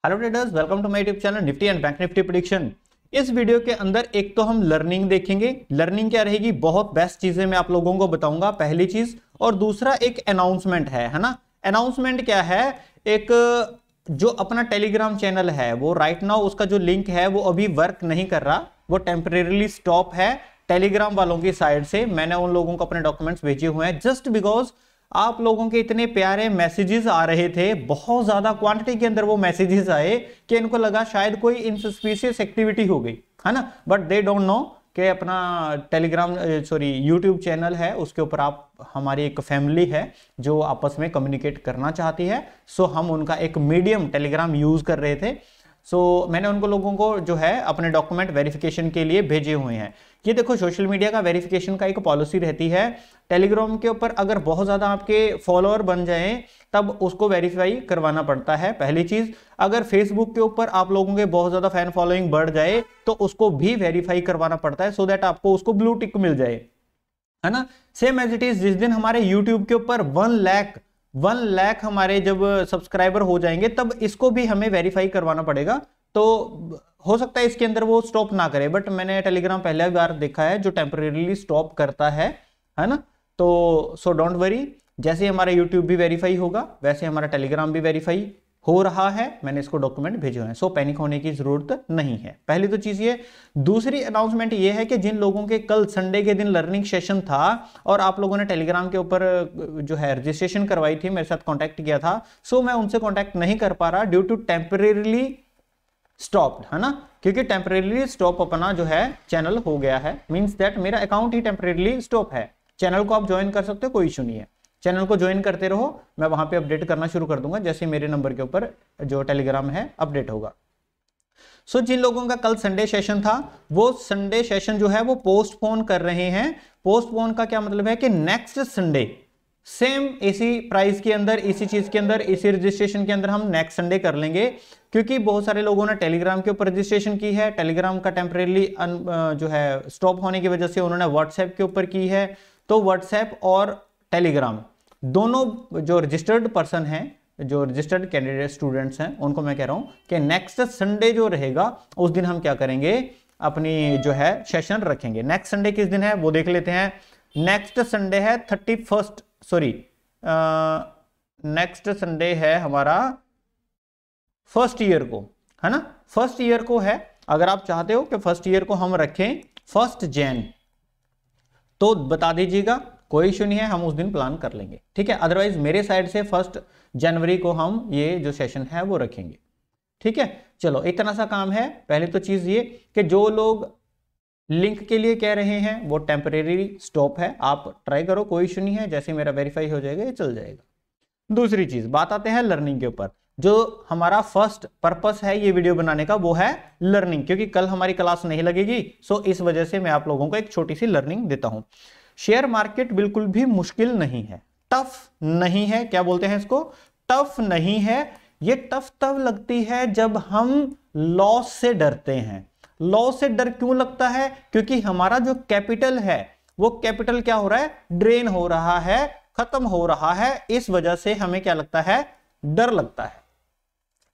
Hello traders, welcome to my YouTube channel Nifty and bank Nifty prediction. इस video के अंदर एक तो हम लर्निंग देखेंगे। लर्निंग क्या रहेगी, बहुत बेस्ट चीजें मैं आप लोगों को बताऊंगा, पहली चीज। और दूसरा एक अनाउंसमेंट है ना। अनाउंसमेंट क्या है, एक जो अपना टेलीग्राम चैनल है वो राइट नाउ उसका जो लिंक है वो अभी वर्क नहीं कर रहा, वो टेम्परेरीली स्टॉप है टेलीग्राम वालों की साइड से। मैंने उन लोगों को अपने डॉक्यूमेंट्स भेजे हुए हैं जस्ट बिकॉज आप लोगों के इतने प्यारे मैसेजेस आ रहे थे, बहुत ज्यादा क्वांटिटी के अंदर वो मैसेजेस आए कि इनको लगा शायद कोई इनसस्पिशियस एक्टिविटी हो गई है ना, बट दे डोंट नो कि अपना टेलीग्राम यूट्यूब चैनल है, उसके ऊपर आप हमारी एक फैमिली है जो आपस में कम्युनिकेट करना चाहती है। सो हम उनका एक मीडियम टेलीग्राम यूज कर रहे थे। मैंने उनको लोगों को जो है अपने डॉक्यूमेंट वेरिफिकेशन के लिए भेजे हुए हैं। ये देखो, सोशल मीडिया का वेरिफिकेशन का एक पॉलिसी रहती है टेलीग्राम के ऊपर, अगर बहुत ज्यादा आपके फॉलोअर बन जाएं तब उसको वेरीफाई करवाना पड़ता है, पहली चीज। अगर फेसबुक के ऊपर आप लोगों के बहुत ज्यादा फैन फॉलोइंग बढ़ जाए तो उसको भी वेरीफाई करवाना पड़ता है, सो दैट आपको उसको ब्लू टिक मिल जाए, है ना। सेम एज इट इज, जिस दिन हमारे यूट्यूब के ऊपर 1 लाख हमारे जब सब्सक्राइबर हो जाएंगे तब इसको भी हमें वेरीफाई करवाना पड़ेगा। तो हो सकता है इसके अंदर वो स्टॉप ना करे, बट मैंने टेलीग्राम पहले बार देखा है जो टेम्परेरीली स्टॉप करता है ना। तो सो डोंट वरी, जैसे हमारा यूट्यूब भी वेरीफाई होगा वैसे हमारा टेलीग्राम भी वेरीफाई हो रहा है। मैंने इसको डॉक्यूमेंट भेजे हुए हैं, सो पैनिक होने की जरूरत नहीं है, पहली तो चीज ये। दूसरी अनाउंसमेंट ये है कि जिन लोगों के कल संडे के दिन लर्निंग सेशन था और आप लोगों ने टेलीग्राम के ऊपर जो है रजिस्ट्रेशन करवाई थी, मेरे साथ कांटेक्ट किया था, सो मैं उनसे कांटेक्ट नहीं कर पा रहा ड्यू टू टेम्परेरीली स्टॉप्ड, है ना। क्योंकि टेम्परेरीली स्टॉप अपना जो है चैनल हो गया है, मींस दैट मेरा अकाउंट ही टेम्परेरीली स्टॉप है। चैनल को आप ज्वाइन कर सकते हो, कोई इशू नहीं है, चैनल को ज्वाइन करते रहो, मैं वहां पे अपडेट करना शुरू कर दूंगा जैसे मेरे नंबर के ऊपर जो टेलीग्राम है अपडेट होगा। सो जिन लोगों का कल संडे सेशन था वो संडे सेशन जो है वो पोस्टपोन कर रहे हैं। पोस्टपोन का क्या मतलब है कि नेक्स्ट संडे सेम इसी प्राइस के अंदर, इसी चीज के अंदर, इसी रजिस्ट्रेशन के अंदर हम नेक्स्ट संडे कर लेंगे, क्योंकि बहुत सारे लोगों ने टेलीग्राम के ऊपर रजिस्ट्रेशन की है। टेलीग्राम का टेम्परेरी जो है स्टॉप होने की वजह से उन्होंने व्हाट्सएप के ऊपर की है। तो व्हाट्सएप और टेलीग्राम दोनों जो रजिस्टर्ड पर्सन हैं, जो रजिस्टर्ड कैंडिडेट स्टूडेंट्स हैं, उनको मैं कह रहा हूं कि नेक्स्ट संडे जो रहेगा उस दिन हम क्या करेंगे, अपनी जो है सेशन रखेंगे। नेक्स्ट संडे किस दिन है वो देख लेते हैं। नेक्स्ट संडे है 31st, सॉरी नेक्स्ट संडे है हमारा फर्स्ट ईयर को, है ना, फर्स्ट ईयर को है। अगर आप चाहते हो कि फर्स्ट ईयर को हम रखें 1 जैन तो बता दीजिएगा, कोई इशू नहीं है, हम उस दिन प्लान कर लेंगे, ठीक है। अदरवाइज मेरे साइड से 1 जनवरी को हम ये जो सेशन है वो रखेंगे, ठीक है। चलो, इतना सा काम है। पहले तो चीज ये कि जो लोग लिंक के लिए कह रहे हैं वो टेम्परेरी स्टॉप है, आप ट्राई करो, कोई इशू नहीं है, जैसे मेरा वेरीफाई हो जाएगा ये चल जाएगा। दूसरी चीज, बात आते हैं लर्निंग के ऊपर। जो हमारा फर्स्ट पर्पस है ये वीडियो बनाने का वो है लर्निंग, क्योंकि कल हमारी क्लास नहीं लगेगी, सो इस वजह से मैं आप लोगों को एक छोटी सी लर्निंग देता हूं। शेयर मार्केट बिल्कुल भी मुश्किल नहीं है, टफ नहीं है, क्या बोलते हैं इसको, टफ नहीं है। ये टफ तब लगती है जब हम लॉस से डरते हैं। लॉस से डर क्यों लगता है, क्योंकि हमारा जो कैपिटल है वो कैपिटल क्या हो रहा है, ड्रेन हो रहा है, खत्म हो रहा है, इस वजह से हमें क्या लगता है, डर लगता है,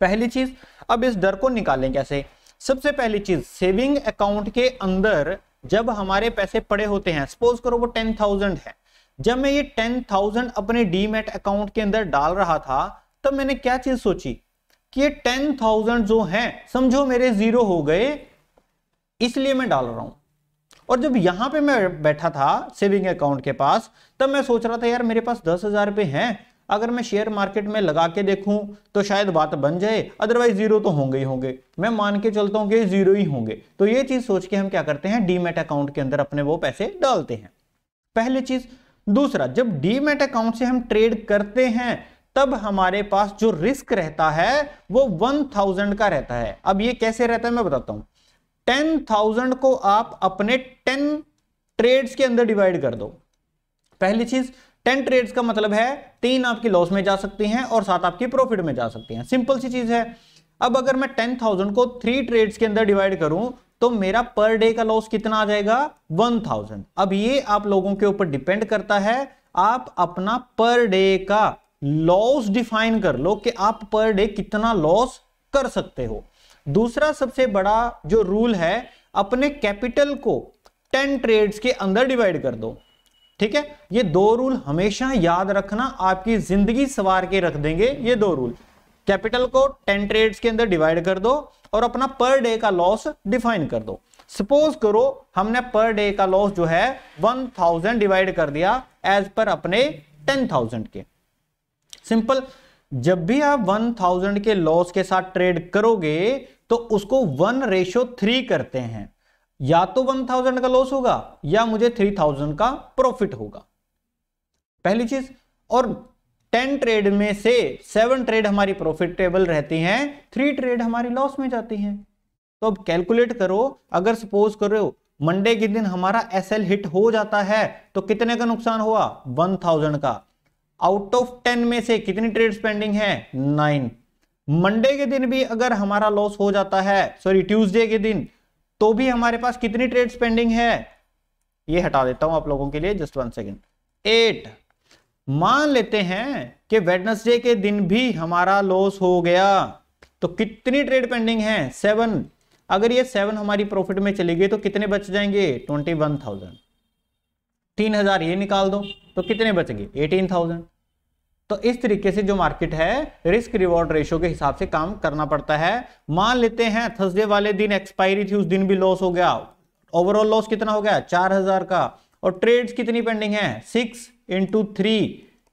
पहली चीज। अब इस डर को निकालें कैसे, सबसे पहली चीज, सेविंग अकाउंट के अंदर जब हमारे पैसे पड़े होते हैं, सपोज करो वो 10,000 है, जब मैं ये 10,000 अपने डीमैट अकाउंट के अंदर डाल रहा था तब मैंने क्या चीज सोची कि ये 10,000 जो हैं समझो मेरे जीरो हो गए, इसलिए मैं डाल रहा हूं। और जब यहां पे मैं बैठा था सेविंग अकाउंट के पास, तब मैं सोच रहा था यार मेरे पास 10,000 रुपए हैं, अगर मैं शेयर मार्केट में लगा के देखूं तो शायद बात बन जाए, अदरवाइज जीरो तो होंगे ही होंगे, मैं मान के चलता हूं कि जीरो ही होंगे। तो ये चीज सोच के हम क्या करते हैं, डीमैट अकाउंट के अंदर अपने वो पैसे डालते हैं, पहली चीज। दूसरा, जब डीमैट अकाउंट से हम ट्रेड करते हैं तब हमारे पास जो रिस्क रहता है वो 1000 का रहता है। अब ये कैसे रहता है मैं बताता हूं। 10,000 को आप अपने 10 ट्रेड्स के अंदर डिवाइड कर दो। पहली चीज, 10 ट्रेड्स का मतलब है 3 आपकी लॉस में जा सकती हैं और 7 आपकी प्रॉफिट में जा सकती हैं, सिंपल सी चीज है। अब अगर मैं 10,000 को 3 ट्रेड्स के अंदर डिवाइड करूं तो मेरा पर डे का लॉस कितना आ जाएगा, 1000। अब ये आप लोगों के ऊपर डिपेंड करता है, आप अपना पर डे का लॉस डिफाइन कर लो कि आप पर डे कितना लॉस कर सकते हो। दूसरा सबसे बड़ा जो रूल है, अपने कैपिटल को 10 ट्रेड्स के अंदर डिवाइड कर दो। ठीक है, ये दो रूल हमेशा याद रखना, आपकी जिंदगी सवार के रख देंगे ये दो रूल। कैपिटल को 10 ट्रेड्स के अंदर डिवाइड कर दो और अपना पर डे का लॉस डिफाइन कर दो। सपोज करो हमने पर डे का लॉस जो है 1000 डिवाइड कर दिया एज पर अपने 10,000 के। सिंपल, जब भी आप 1000 के लॉस के साथ ट्रेड करोगे तो उसको 1:3 करते हैं, या तो 1000 का लॉस होगा या मुझे 3000 का प्रॉफिट होगा, पहली चीज। और 10 ट्रेड में से 7 ट्रेड हमारी प्रॉफिटेबल रहती हैं, 3 ट्रेड हमारी लॉस में जाती हैं। तो अब कैलकुलेट करो, अगर सपोज करो मंडे के दिन हमारा एसएल हिट हो जाता है तो कितने का नुकसान हुआ? 1000 का। आउट ऑफ 10 में से कितनी ट्रेड पेंडिंग है? 9। मंडे के दिन भी अगर हमारा लॉस हो जाता है, सॉरी ट्यूसडे के दिन, तो भी हमारे पास कितनी ट्रेड पेंडिंग है? ये हटा देता हूं आप लोगों के लिए, जस्ट 1 सेकेंड, 8। मान लेते हैं कि वेडनेसडे के दिन भी हमारा लॉस हो गया तो कितनी ट्रेड पेंडिंग है? 7। अगर ये 7 हमारी प्रॉफिट में चली गई तो कितने बच जाएंगे? 21,000। 3000 ये निकाल दो तो कितने बच गए? 18,000। तो इस तरीके से जो मार्केट है रिस्क रिवॉर्ड रेशियो के हिसाब से काम करना पड़ता है। मान लेते हैं थर्सडे वाले दिन एक्सपायरी थी, उस दिन भी लॉस हो गया, ओवरऑल लॉस कितना हो गया? 4000 का। और ट्रेड्स कितनी पेंडिंग है? 6 × 3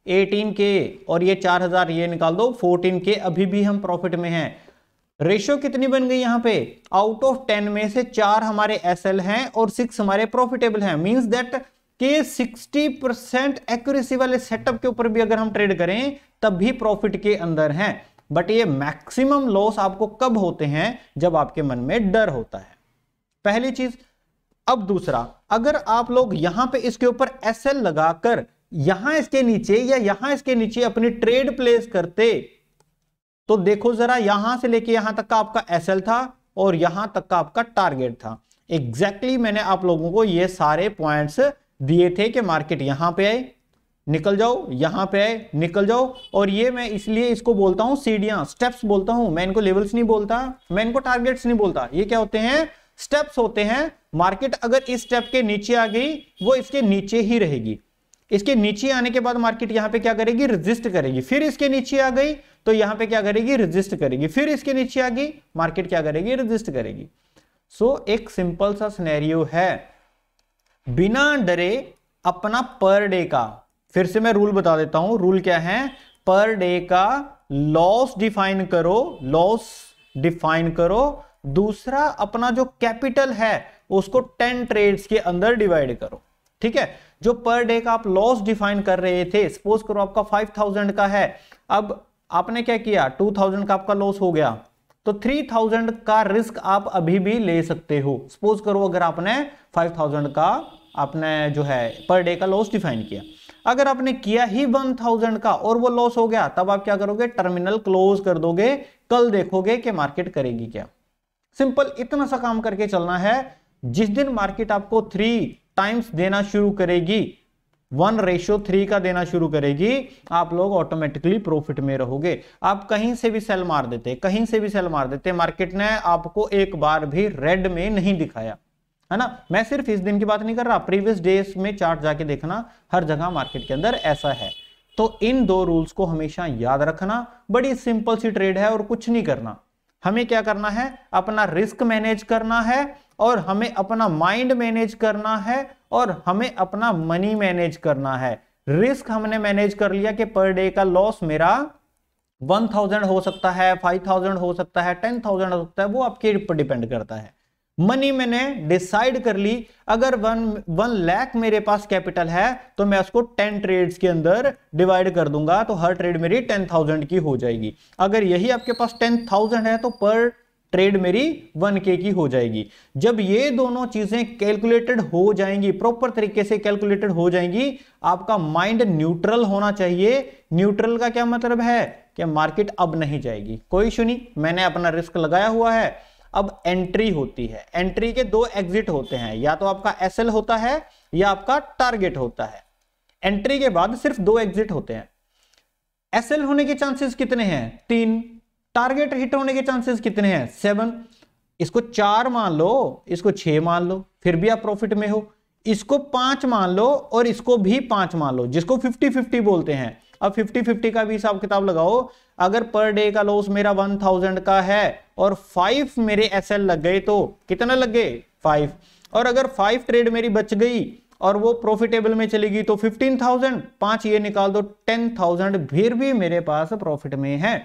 18K, और ये 4000 ये निकाल दो 14K, अभी भी हम प्रॉफिट में हैं। रेशियो कितनी बन गई यहां पे? आउट ऑफ 10 में से 4 हमारे एसएल हैं और 6 हमारे प्रॉफिटेबल हैं। मींस दैट कि 60% एक्यूरेसी वाले सेटअप के ऊपर भी अगर हम ट्रेड करें तब भी प्रॉफिट के अंदर हैं। बट ये मैक्सिमम लॉस आपको कब होते हैं? जब आपके मन में डर होता है, पहली चीज। अब दूसरा, अगर आप लोग यहां पे इसके ऊपर एसएल लगाकर यहां इसके नीचे या यहां इसके नीचे अपनी ट्रेड प्लेस करते तो देखो जरा, यहां से लेके यहां तक का आपका एसएल था और यहां तक का आपका टारगेट था। एग्जैक्टली मैंने आप लोगों को ये सारे पॉइंट्स दिए थे कि मार्केट यहां पे आए निकल जाओ, यहां पे आए निकल जाओ। और ये मैं इसलिए इसको बोलता हूं सीढ़ियां, स्टेप्स बोलता हूं, मैं इनको लेवल्स नहीं बोलता, मैं इनको टारगेट्स नहीं बोलता। ये क्या होते हैं? स्टेप्स होते हैं। मार्केट अगर इस स्टेप के नीचे आ गई वो इसके नीचे ही रहेगी। इसके नीचे आने के बाद मार्केट यहां पे क्या करेगी? रेजिस्ट करेगी। फिर इसके नीचे आ गई तो यहां पे क्या करेगी? रेजिस्ट करेगी। फिर इसके नीचे आ गई, मार्केट क्या करेगी? रेजिस्ट करेगी। सो एक सिंपल सा सिनेरियो है, बिना डरे अपना पर डे का, फिर से मैं रूल बता देता हूं, रूल क्या है? पर डे का लॉस डिफाइन करो, लॉस डिफाइन करो। दूसरा, अपना जो कैपिटल है उसको 10 ट्रेड्स के अंदर डिवाइड करो। ठीक है, जो पर डे का आप लॉस डिफाइन कर रहे थे, सपोज करो आपका 5000 का है, अब आपने क्या किया? 2000 का आपका लॉस हो गया तो 3000 का रिस्क आप अभी भी ले सकते हो। सपोज करो अगर आपने 5000 का आपने जो है पर डे का लॉस डिफाइन किया, अगर आपने किया ही 1000 का और वो लॉस हो गया, तब आप क्या करोगे? टर्मिनल क्लोज कर दोगे, कल देखोगे कि मार्केट करेगी क्या। सिंपल इतना सा काम करके चलना है। जिस दिन मार्केट आपको 3 टाइम्स देना शुरू करेगी, 1:3 का देना शुरू करेगी, आप लोग ऑटोमेटिकली प्रॉफिट में रहोगे। आप कहीं से भी सेल मार देते, कहीं से भी सेल मार देते, मार्केट ने आपको एक बार भी रेड में नहीं दिखाया, है ना। मैं सिर्फ इस दिन की बात नहीं कर रहा, प्रीवियस डेज में चार्ट जाके देखना, हर जगह मार्केट के अंदर ऐसा है। तो इन 2 रूल्स को हमेशा याद रखना। बड़ी सिंपल सी ट्रेड है और कुछ नहीं करना। हमें क्या करना है? अपना रिस्क मैनेज करना है और हमें अपना माइंड मैनेज करना है और हमें अपना मनी मैनेज करना है। रिस्क हमने मैनेज कर लिया कि पर डे का लॉस मेरा 1000 हो सकता है, 5000 हो सकता है, 10,000 हो सकता है, वो आपके ऊपर डिपेंड करता है। मनी मैंने डिसाइड कर ली, अगर 1 लाख मेरे पास कैपिटल है तो मैं उसको 10 ट्रेड्स के अंदर डिवाइड कर दूंगा तो हर ट्रेड मेरी 10,000 की हो जाएगी। अगर यही आपके पास 10,000 है तो पर ट्रेड मेरी 1K की हो जाएगी। जब ये दोनों चीजें कैलकुलेटेड हो जाएंगी, प्रॉपर तरीके से कैलकुलेटेड हो जाएंगी, आपका माइंड न्यूट्रल होना चाहिए। न्यूट्रल का क्या मतलब है? कि मार्केट अब नहीं जाएगी, कोई इशू नहीं, मैंने अपना रिस्क लगाया हुआ है। अब एंट्री होती है, एंट्री के 2 एग्जिट होते हैं, या तो आपका एसएल होता है या आपका टारगेट होता है। एंट्री के बाद सिर्फ 2 एग्जिट होते हैं। एसएल होने के चांसेस कितने हैं? 3। टारगेट हिट होने के चांसेस कितने हैं? 7। इसको 4 मान लो, इसको 6 मान लो, फिर भी आप प्रॉफिट में हो। इसको 5 मान लो और इसको भी 5 मान लो, जिसको 50-50 बोलते हैं। अब 50-50 का भी हिसाब किताब लगाओ। अगर पर डे का लॉस मेरा 1000 का है और 5 मेरे एसएल लग गए तो कितना लग गए? 5। और अगर 5 ट्रेड मेरी बच गई और वो प्रॉफिटेबल में चलेगी तो 15,000, 5 ये निकाल दो 10,000, फिर भी मेरे पास प्रॉफिट में है।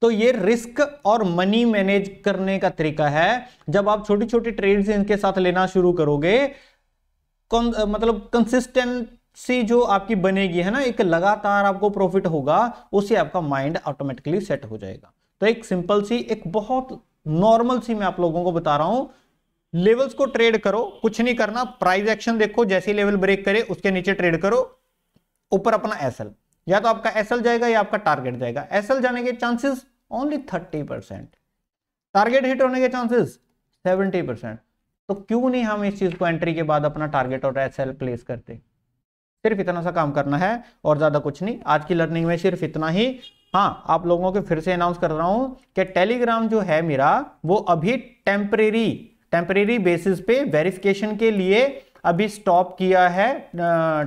तो ये रिस्क और मनी मैनेज करने का तरीका है। जब आप छोटी छोटी ट्रेड्स इनके साथ लेना शुरू करोगे, मतलब कंसिस्टेंसी जो आपकी बनेगी है ना, एक लगातार आपको प्रॉफिट होगा, उससे आपका माइंड ऑटोमेटिकली सेट हो जाएगा। तो एक सिंपल सी, एक बहुत नॉर्मल सी मैं आप लोगों को बता रहा हूं, लेवल्स को ट्रेड करो, कुछ नहीं करना, प्राइस एक्शन देखो, जैसे लेवल ब्रेक करे उसके नीचे ट्रेड करो, ऊपर अपना एसएल, या तो आपका एसएल जाएगा या आपका टारगेट जाएगा। एसएल जाने के चांसेस ओनली 30%, टारगेट हिट होने के चांसेस 70%। तो क्यों नहीं हम इस चीज को एंट्री के बाद अपना टारगेट और एसएल प्लेस करते? सिर्फ इतना सा काम करना है और ज्यादा कुछ नहीं। आज की लर्निंग में सिर्फ इतना ही। हाँ, आप लोगों के फिर से अनाउंस कर रहा हूं कि टेलीग्राम जो है मेरा, वो अभी टेम्परेरी बेसिस पे वेरिफिकेशन के लिए अभी स्टॉप किया है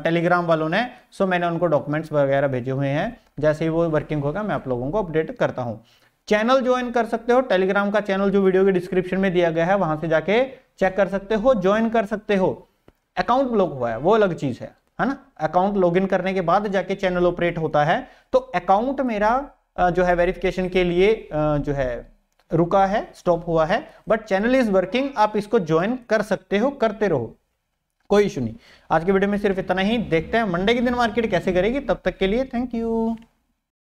टेलीग्राम वालों ने। सो मैंने उनको डॉक्यूमेंट्स वगैरह भेजे हुए हैं, जैसे ही वो वर्किंग होगा मैं आप लोगों को अपडेट करता हूं। चैनल ज्वाइन कर सकते हो, टेलीग्राम का चैनल जो वीडियो के डिस्क्रिप्शन में दिया गया है, वहां से जाके चेक कर सकते हो, ज्वाइन कर सकते हो। अकाउंट ब्लॉक हुआ है वो अलग चीज है ना। अकाउंट लॉगिन करने के बाद जाके चैनल ऑपरेट होता है। तो अकाउंट मेरा जो है वेरिफिकेशन के लिए जो है रुका है, स्टॉप हुआ है, बट चैनल इज वर्किंग। आप इसको ज्वाइन कर सकते हो, करते रहो, कोई इशू नहीं। आज के वीडियो में सिर्फ इतना ही। देखते हैं मंडे के दिन मार्केट कैसे करेगी। तब तक के लिए थैंक यू।